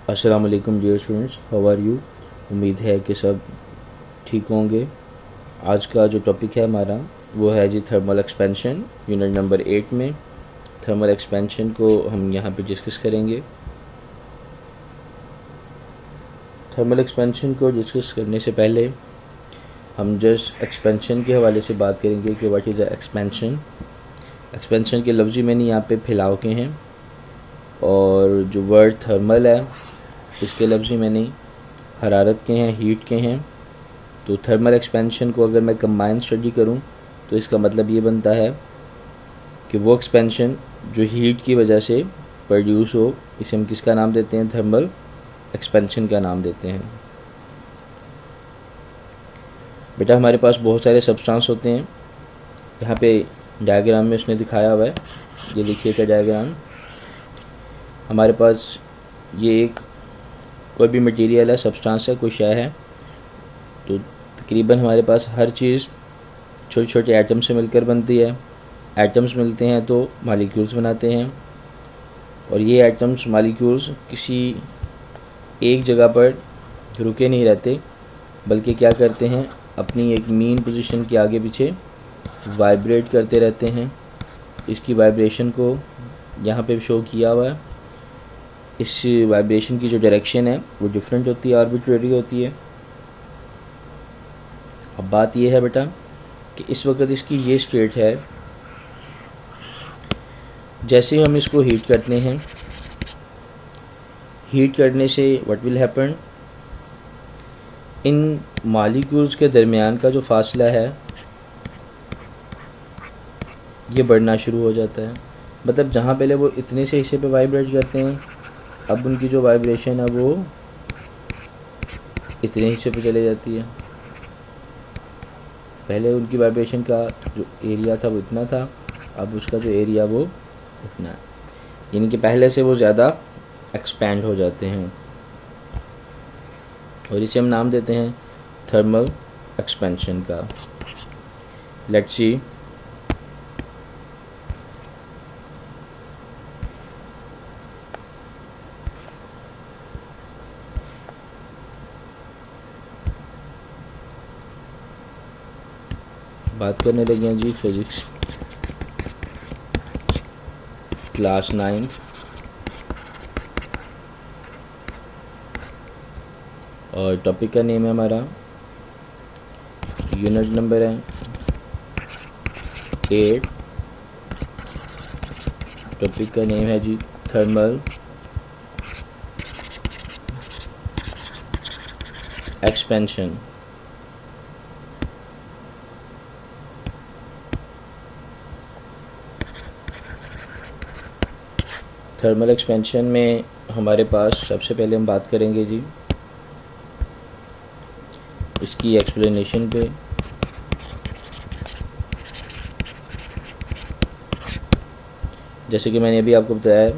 अस्सलाम वालेकुम dear students, how are you. उम्मीद है कि सब ठीक होंगे। आज का जो टॉपिक है हमारा वो है जी थर्मल एक्सपेंशन, यूनिट नंबर 8 में थर्मल एक्सपेंशन को हम यहाँ पे डिस्कस करेंगे। थर्मल एक्सपेंशन को डिस्कस करने से पहले हम जस्ट एक्सपेंशन के हवाले से बात करेंगे कि what is the expansion. Expansion के लफ्ज़ी मैंने यहाँ पे फैलाव के हैं और जो वर्ड थर्मल है इसके लफ्ज़ी मैंने हरारत के हैं, हीट के हैं। तो थर्मल एक्सपेंशन को अगर मैं कंबाइन स्टडी करूं तो इसका मतलब ये बनता है कि वो एक्सपेंशन जो हीट की वजह से प्रोड्यूस हो, इसे हम किसका नाम देते हैं? थर्मल एक्सपेंशन का नाम देते हैं। बेटा हमारे पास बहुत सारे सब्सटेंस होते हैं। यहाँ पे डायग्राम में उसने दिखाया हुआ है, ये देखिएगा डायग्राम। हमारे पास ये एक कोई भी मटेरियल है, सब्सटेंस है, कोई शय है, तो तकरीबन हमारे पास हर चीज़ छोटे छोटे एटम से मिलकर बनती है। एटम्स मिलते हैं तो मॉलिक्यूल्स बनाते हैं और ये एटम्स मॉलिक्यूल्स किसी एक जगह पर रुके नहीं रहते, बल्कि क्या करते हैं, अपनी एक मीन पोजीशन के आगे पीछे वाइब्रेट करते रहते हैं। इसकी वाइब्रेशन को यहाँ पे शो किया हुआ है। इस वाइब्रेशन की जो डायरेक्शन है वो डिफरेंट होती है, आर्बिट्रेरी होती है। अब बात यह है बेटा कि इस वक्त इसकी ये स्टेट है, जैसे हम इसको हीट करते हैं, हीट करने से what will happen, in molecules के दरमियान का जो फासला है ये बढ़ना शुरू हो जाता है। मतलब जहाँ पहले वो इतने से हिस्से पे वाइब्रेट करते हैं, अब उनकी जो वाइब्रेशन है वो इतने हिस्से पे चले जाती है। पहले उनकी वाइब्रेशन का जो एरिया था वो इतना था, अब उसका जो एरिया वो इतना है, यानी कि पहले से वो ज़्यादा एक्सपैंड हो जाते हैं और इसे हम नाम देते हैं थर्मल एक्सपेंशन का। लेट्स सी, बात करने लगे हैं जी फिज़िक्स क्लास 9 और टॉपिक का नेम है हमारा, यूनिट नंबर है 8, टॉपिक का नेम है जी थर्मल एक्सपेंशन। थर्मल एक्सपेंशन में हमारे पास सबसे पहले हम बात करेंगे जी इसकी एक्सप्लेनेशन पे। जैसे कि मैंने अभी आपको बताया,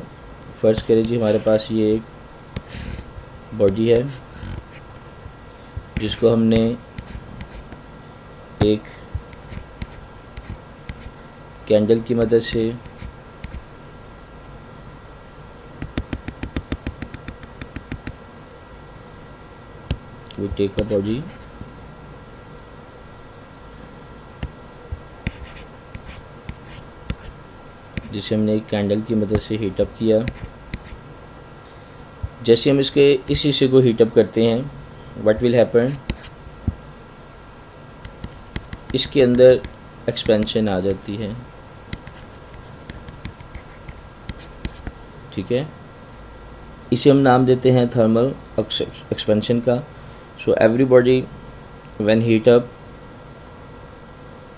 फ़र्ज़ करें जी हमारे पास ये एक बॉडी है जिसको हमने एक कैंडल की मदद से we take a body, जिसे हमने एक कैंडल की मदद से हीटअप किया। जैसे हम इसके इस हिस्से को हीटअप करते हैं, व्हाट विल हैपन, इसके अंदर एक्सपेंशन आ जाती है। ठीक है, इसे हम नाम देते हैं थर्मल एक्सपेंशन का। So everybody when heat up,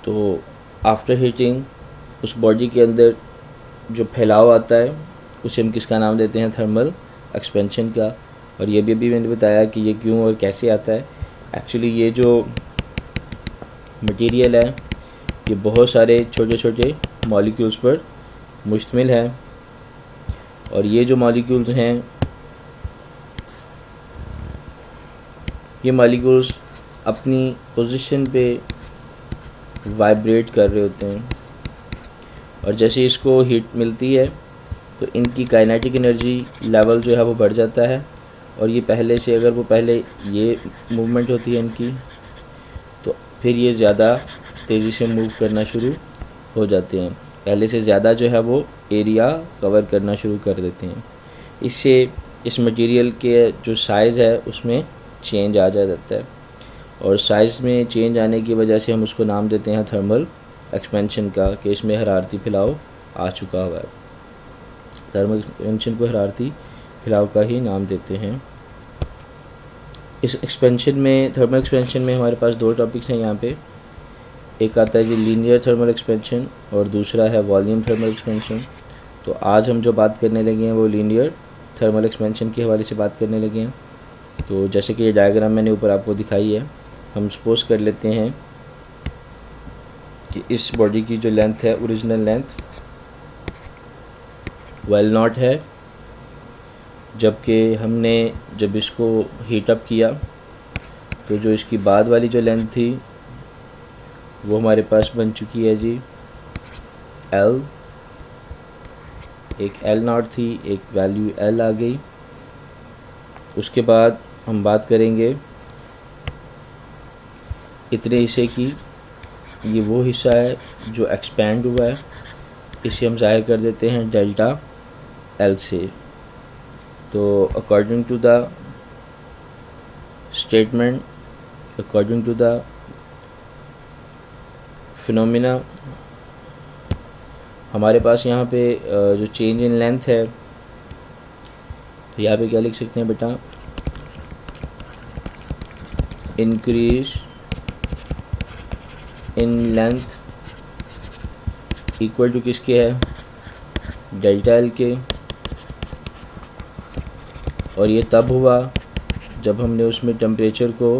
तो आफ्टर हीटिंग उस बॉडी के अंदर जो फैलाव आता है उसे हम किसका नाम देते हैं? थर्मल एक्सपेंशन का। और ये भी अभी मैंने बताया कि ये क्यों और कैसे आता है। एक्चुअली ये जो मटेरियल है ये बहुत सारे छोटे छोटे मॉलिक्यूल्स पर मुश्तमिल है और ये जो मॉलिक्यूल्स हैं ये मॉलिक्यूल्स अपनी पोजीशन पे वाइब्रेट कर रहे होते हैं और जैसे इसको हीट मिलती है तो इनकी काइनेटिक एनर्जी लेवल जो है वो बढ़ जाता है और ये पहले से, अगर वो पहले ये मूवमेंट होती है इनकी, तो फिर ये ज़्यादा तेज़ी से मूव करना शुरू हो जाते हैं, पहले से ज़्यादा जो है वो एरिया कवर करना शुरू कर देते हैं। इससे इस मटेरियल के जो साइज़ है उसमें चेंज आ जाता है, और साइज़ में चेंज आने की वजह से हम उसको नाम देते हैं थर्मल एक्सपेंशन का, कि इसमें हरारती फैलाव आ चुका हुआ है। थर्मल एक्सपेंशन को हरारती फैलाव का ही नाम देते हैं। इस एक्सपेंशन में, थर्मल एक्सपेंशन में हमारे पास दो टॉपिक्स हैं यहाँ पे। एक आता है जी लीनियर थर्मल एक्सपेंशन और दूसरा है वॉल्यूम थर्मल एक्सपेंशन। तो आज हम जो बात करने लगे हैं वो लीनियर थर्मल एक्सपेंशन के हवाले से बात करने लगे हैं। तो जैसे कि ये डायग्राम मैंने ऊपर आपको दिखाई है, हम सपोज कर लेते हैं कि इस बॉडी की जो लेंथ है, ओरिजिनल लेंथ L0 है, जबकि हमने जब इसको हीट अप किया तो जो इसकी बाद वाली जो लेंथ थी वो हमारे पास बन चुकी है जी L। एक L0 थी, एक वैल्यू L आ गई। उसके बाद हम बात करेंगे इतने हिस्से की, ये वो हिस्सा है जो एक्सपैंड हुआ है, इसे हम ज़ाहिर कर देते हैं डेल्टा L से। तो according to the statement, according to the phenomena, हमारे पास यहाँ पे जो चेंज इन लेंथ है, तो यहाँ पे क्या लिख सकते हैं बेटा, increase in length equal to किसके है, डेल्टा L के। और ये तब हुआ जब हमने उसमें टेम्परेचर को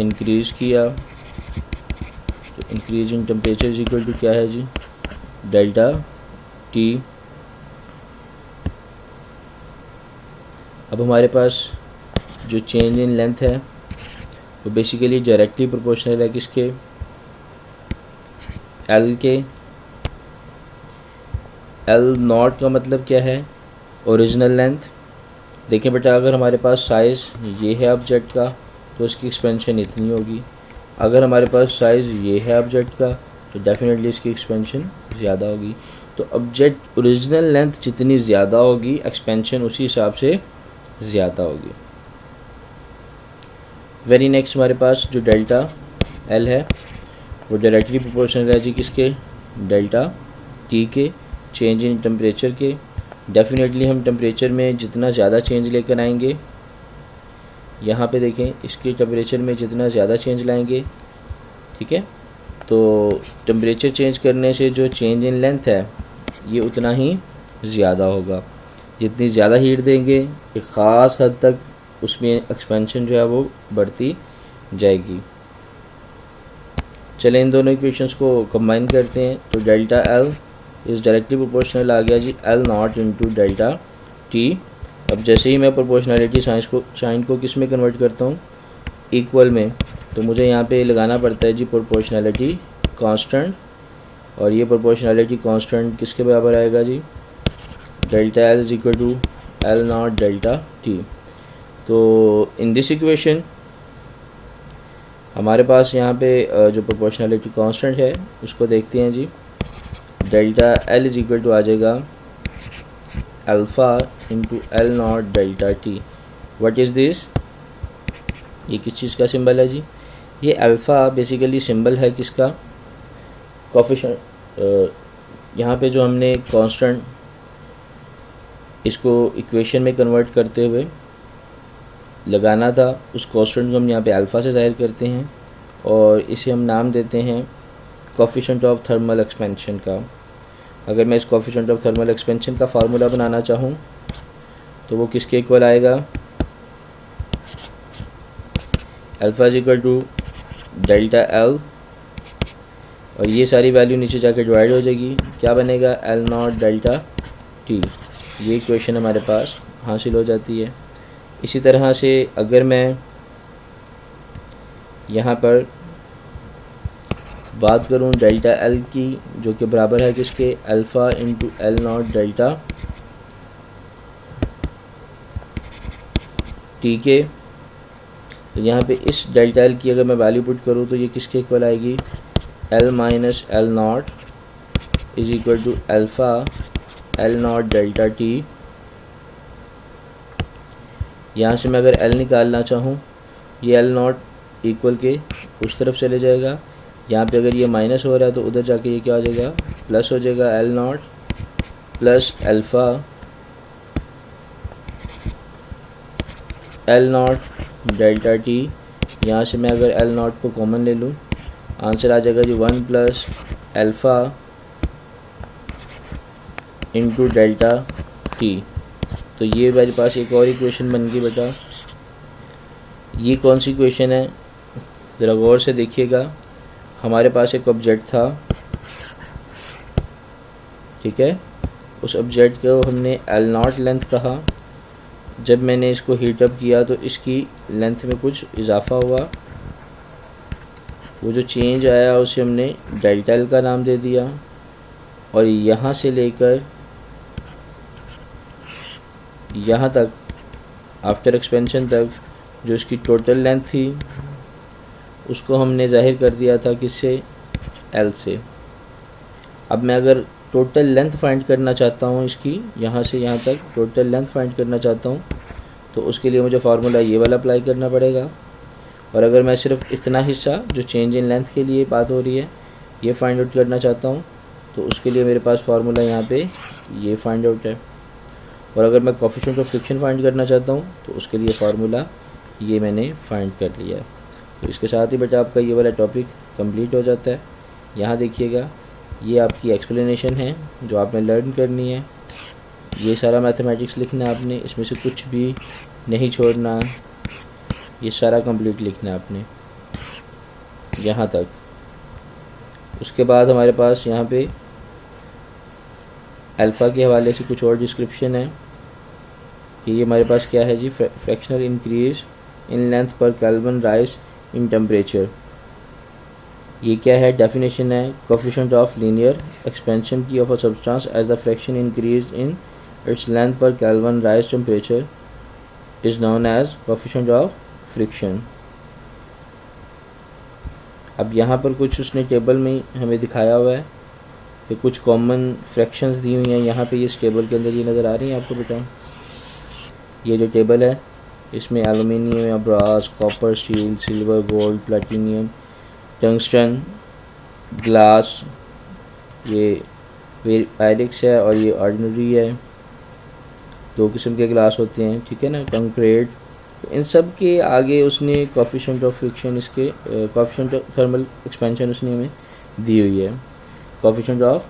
इंक्रीज़ किया। तो increase in temperature is equal to क्या है जी, डेल्टा T। अब हमारे पास जो चेंज इन लेंथ है वो बेसिकली डायरेक्टली प्रोपोर्शनल है किसके, L के। L0 का मतलब क्या है, ओरिजिनल लेंथ। देखें बेटा, अगर हमारे पास साइज़ ये है ऑब्जेक्ट का तो उसकी एक्सपेंशन इतनी होगी। अगर हमारे पास साइज़ ये है ऑब्जेक्ट का तो डेफिनेटली इसकी एक्सपेंशन ज़्यादा होगी। तो ऑब्जेक्ट ओरिजिनल लेंथ जितनी ज़्यादा होगी, एक्सपेंशन उसी हिसाब से ज़्यादा होगी। वेरी नेक्स्ट हमारे पास जो डेल्टा L है वो डायरेक्टली प्रोपोर्शनल है जी किसके, डेल्टा T के, चेंज इन टेम्परेचर के। डेफिनेटली हम टेम्परेचर में जितना ज़्यादा चेंज लेकर आएंगे, यहाँ पे देखें इसके टेम्परेचर में जितना ज़्यादा चेंज लाएंगे, ठीक है, तो टेम्परेचर चेंज करने से जो चेंज इन लेंथ है ये उतना ही ज़्यादा होगा। जितनी ज़्यादा हीट देंगे एक ख़ास हद तक उसमें एक्सपेंशन जो है वो बढ़ती जाएगी। चलें इन दोनों इक्वेशंस को कंबाइन करते हैं। तो delta L is directly proportional आ गया जी L0 इंटू डेल्टा T। अब जैसे ही मैं प्रोपोर्शनैलिटी साइन को किस में कन्वर्ट करता हूँ, इक्वल में, तो मुझे यहाँ पे लगाना पड़ता है जी प्रोपोर्शनैलिटी कांस्टेंट। और ये प्रोपोर्शनैलिटी कांस्टेंट किसके बराबर आएगा जी, delta L is equal to L0 delta T। तो इन दिस इक्वेशन हमारे पास यहाँ पे जो प्रोपोर्शनैलिटी कांस्टेंट है उसको देखते हैं जी, delta L is equal to आ जाएगा alpha into L0 delta T। What is this, ये किस चीज़ का सिंबल है जी, ये अल्फ़ा बेसिकली सिंबल है किसका, कोफिशिएंट। यहाँ पे जो हमने कांस्टेंट इसको इक्वेशन में कन्वर्ट करते हुए लगाना था, उस कांस्टेंट को हम यहाँ पे अल्फ़ा से ज़ाहिर करते हैं और इसे हम नाम देते हैं कोफिशिएंट ऑफ थर्मल एक्सपेंशन का। अगर मैं इस कोफिशिएंट ऑफ थर्मल एक्सपेंशन का फार्मूला बनाना चाहूँ तो वो किसके इक्वल आएगा, alpha is equal to delta L, और ये सारी वैल्यू नीचे जाकर डिवाइड हो जाएगी, क्या बनेगा L0 डेल्टा T। ये इक्वेशन हमारे पास हासिल हो जाती है। इसी तरह से अगर मैं यहाँ पर बात करूँ डेल्टा L की, जो कि बराबर है किसके, alpha into L0 delta T के। तो यहाँ पे इस डेल्टा एल की अगर मैं वैल्यू पुट करूँ तो ये किसके इक्वल आएगी, L minus L naught is equal to alpha L naught delta T. यहाँ से मैं अगर एल निकालना चाहूँ, ये एल नॉट इक्वल के उस तरफ चले जाएगा। यहाँ पे अगर ये माइनस हो रहा है तो उधर जाके ये क्या हो जाएगा, प्लस हो जाएगा, L not plus alpha L naught delta T. यहाँ से मैं अगर एल नॉट को कॉमन ले लूँ, आंसर आ जाएगा जी 1 plus alpha into delta T. तो ये मेरे पास एक और इक्वेशन बन गई बेटा। ये कौन सी इक्वेशन है, ज़रा गौर से देखिएगा। हमारे पास एक ऑब्जेक्ट था, ठीक है, उस ऑब्जेक्ट को हमने एल नॉट लेंथ कहा। जब मैंने इसको हीट अप किया तो इसकी लेंथ में कुछ इजाफा हुआ, वो जो चेंज आया उसे हमने डेल्टा एल का नाम दे दिया। और यहाँ से लेकर यहाँ तक आफ्टर एक्सपेंशन तक जो इसकी टोटल लेंथ थी उसको हमने ज़ाहिर कर दिया था किससे, एल से। अब मैं अगर टोटल लेंथ फाइंड करना चाहता हूँ इसकी, यहाँ से यहाँ तक टोटल लेंथ फाइंड करना चाहता हूँ, तो उसके लिए मुझे फार्मूला ये वाला अप्लाई करना पड़ेगा। और अगर मैं सिर्फ इतना हिस्सा जो चेंज इन लेंथ के लिए बात हो रही है ये फाइंड आउट करना चाहता हूँ, तो उसके लिए मेरे पास फार्मूला यहाँ पे ये फाइंड आउट है। और अगर मैं कोएफिशिएंट ऑफ फ्रिक्शन फाइंड करना चाहता हूँ तो उसके लिए फार्मूला ये मैंने फाइंड कर लिया है। तो इसके साथ ही बेटा आपका ये वाला टॉपिक कंप्लीट हो जाता है। यहाँ देखिएगा, ये आपकी एक्सप्लेनेशन है जो आपने लर्न करनी है। ये सारा मैथमेटिक्स लिखना है आपने, इसमें से कुछ भी नहीं छोड़ना, ये सारा कंप्लीट लिखना है आपने यहाँ तक। उसके बाद हमारे पास यहाँ पे अल्फ़ा के हवाले से कुछ और डिस्क्रिप्शन है कि ये हमारे पास क्या है जी, fractional increase in length per kelvin rise in temperature. ये क्या है, डेफिनेशन है, कोएफिशिएंट ऑफ लीनियर एक्सपेंशन की of a substance as the fraction increase in its length per kelvin rise temperature is known as coefficient of friction. अब यहाँ पर कुछ उसने टेबल में हमें दिखाया हुआ है कि कुछ कॉमन फ्रैक्शंस दी हुई हैं। यहाँ पे इस टेबल के अंदर ये नज़र आ रही हैं आपको बेटा, ये जो टेबल है इसमें एलुमिनियम या brass, copper, steel, silver, gold, platinum, tungsten, glass, ये पायरिक्स है और ये ऑर्डिनरी है। दो किस्म के ग्लास होते हैं, ठीक है ना, कंक्रीट। तो इन सब के आगे उसने कोएफिशिएंट ऑफ फ्रिक्शन, इसके कोएफिशिएंट ऑफ थर्मल एक्सपेंशन उसने हमें दी हुई है। Coefficient of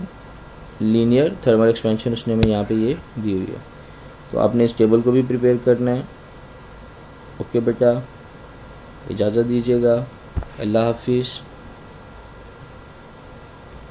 linear thermal expansion उसने हमें यहाँ पे ये दी हुई है। तो आपने इस टेबल को भी प्रिपेयर करना है। ओके बेटा, इजाज़त दीजिएगा, अल्लाह हाफिज़।